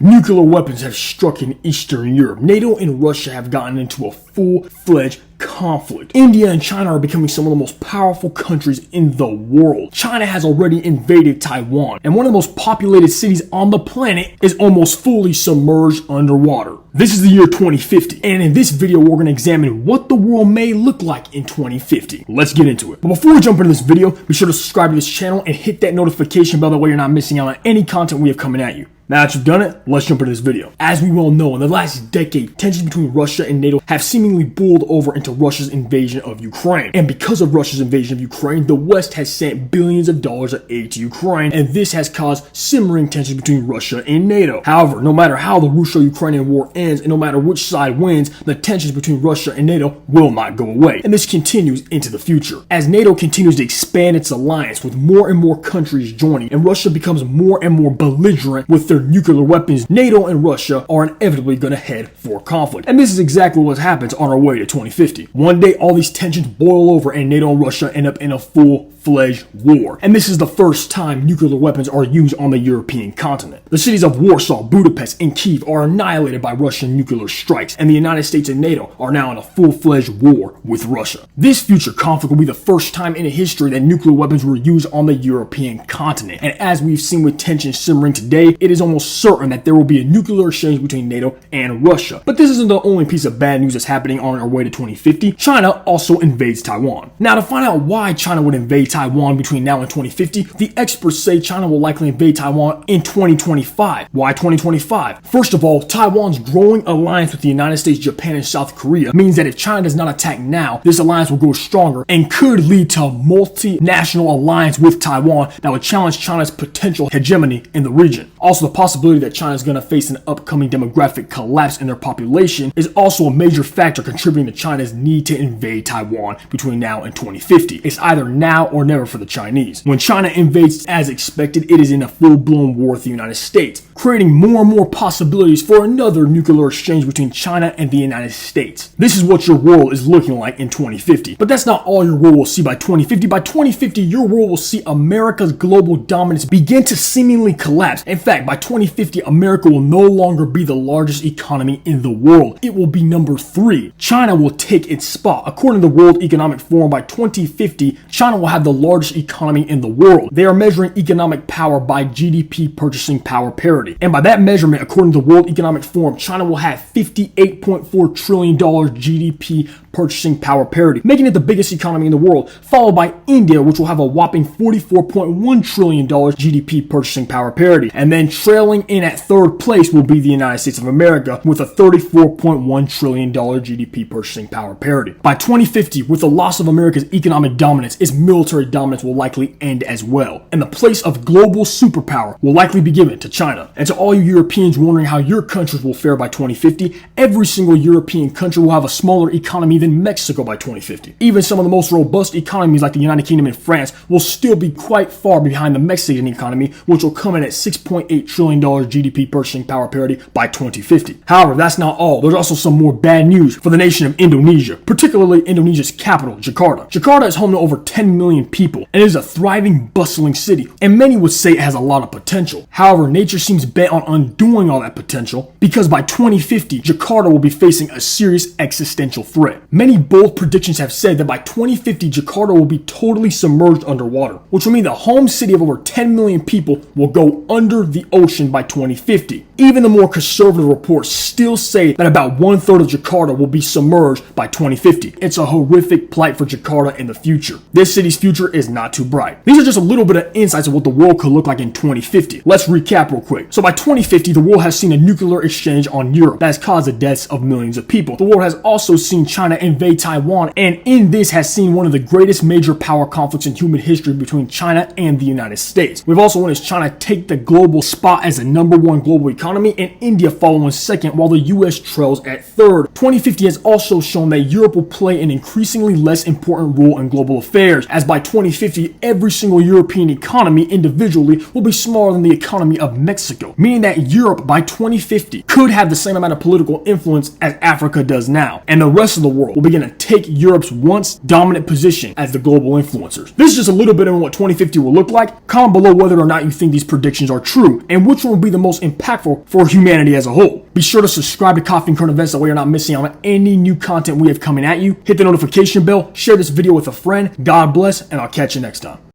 Nuclear weapons have struck in Eastern Europe. NATO and Russia have gotten into a full-fledged conflict. India and China are becoming some of the most powerful countries in the world. China has already invaded Taiwan, and one of the most populated cities on the planet is almost fully submerged underwater. This is the year 2050, and in this video we're going to examine what the world may look like in 2050. Let's get into it. But before we jump into this video, be sure to subscribe to this channel and hit that notification bell, that way you're not missing out on any content we have coming at you. Now that you've done it, let's jump into this video. As we well know, in the last decade, tensions between Russia and NATO have seemingly boiled over into Russia's invasion of Ukraine. And because of Russia's invasion of Ukraine, the West has sent billions of dollars of aid to Ukraine, and this has caused simmering tensions between Russia and NATO. However, no matter how the Russo-Ukrainian war ends, and no matter which side wins, the tensions between Russia and NATO will not go away. And this continues into the future. As NATO continues to expand its alliance with more and more countries joining, and Russia becomes more and more belligerent with their nuclear weapons, NATO and Russia are inevitably going to head for conflict. And this is exactly what happens on our way to 2050. One day, all these tensions boil over and NATO and Russia end up in a full-fledged war. And this is the first time nuclear weapons are used on the European continent. The cities of Warsaw, Budapest, and Kyiv are annihilated by Russian nuclear strikes, and the United States and NATO are now in a full-fledged war with Russia. This future conflict will be the first time in history that nuclear weapons were used on the European continent. And as we've seen with tensions simmering today, it is almost certain that there will be a nuclear exchange between NATO and Russia. But this isn't the only piece of bad news that's happening on our way to 2050. China also invades Taiwan. Now, to find out why China would invade Taiwan between now and 2050, the experts say China will likely invade Taiwan in 2025. Why 2025? First of all, Taiwan's growing alliance with the United States, Japan, and South Korea means that if China does not attack now, this alliance will grow stronger and could lead to a multinational alliance with Taiwan that would challenge China's potential hegemony in the region. Also, the possibility that China is going to face an upcoming demographic collapse in their population is also a major factor contributing to China's need to invade Taiwan between now and 2050. It's either now or never for the Chinese. When China invades as expected, it is in a full-blown war with the United States, creating more and more possibilities for another nuclear exchange between China and the United States. This is what your world is looking like in 2050. But that's not all your world will see by 2050. By 2050, your world will see America's global dominance begin to seemingly collapse. In fact, by 2050, America will no longer be the largest economy in the world. It will be number 3. China will take its spot. According to the World Economic Forum, by 2050, China will have the largest economy in the world. They are measuring economic power by GDP purchasing power parity. And by that measurement, according to the World Economic Forum, China will have $58.4 trillion GDP purchasing power parity, making it the biggest economy in the world, followed by India, which will have a whopping $44.1 trillion GDP purchasing power parity. And then trailing in at third place will be the United States of America with a $34.1 trillion GDP purchasing power parity. By 2050, with the loss of America's economic dominance, its military dominance will likely end as well, and the place of global superpower will likely be given to China. And to all you Europeans wondering how your countries will fare by 2050, every single European country will have a smaller economy than Mexico by 2050. Even some of the most robust economies like the United Kingdom and France will still be quite far behind the Mexican economy, which will come in at $6.8 trillion GDP purchasing power parity by 2050. However, that's not all. There's also some more bad news for the nation of Indonesia, particularly Indonesia's capital, Jakarta. Jakarta is home to over 10 million people and is a thriving, bustling city, and many would say it has a lot of potential. However, nature seems bent on undoing all that potential, because by 2050, Jakarta will be facing a serious existential threat. Many bold predictions have said that by 2050, Jakarta will be totally submerged underwater, which will mean the home city of over 10 million people will go under the ocean by 2050. Even the more conservative reports still say that about 1/3 of Jakarta will be submerged by 2050. It's a horrific plight for Jakarta in the future. This city's future is not too bright. These are just a little bit of insights of what the world could look like in 2050. Let's recap real quick. So by 2050, the world has seen a nuclear exchange on Europe that has caused the deaths of millions of people. The world has also seen China invade Taiwan, and in this has seen one of the greatest major power conflicts in human history between China and the United States. We've also witnessed China take the global spot as the #1 global economy, and India following second, while the US trails at third. 2050 has also shown that Europe will play an increasingly less important role in global affairs, as by 2050, every single European economy individually will be smaller than the economy of Mexico, meaning that Europe by 2050 could have the same amount of political influence as Africa does now, and the rest of the world will begin to take Europe's once dominant position as the global influencers. This is just a little bit on what 2050 will look like. Comment below whether or not you think these predictions are true, and which one will be the most impactful for humanity as a whole. Be sure to subscribe to Coffee and Current Events, that way you're not missing out on any new content we have coming at you. Hit the notification bell, share this video with a friend. God bless, and I'll catch you next time.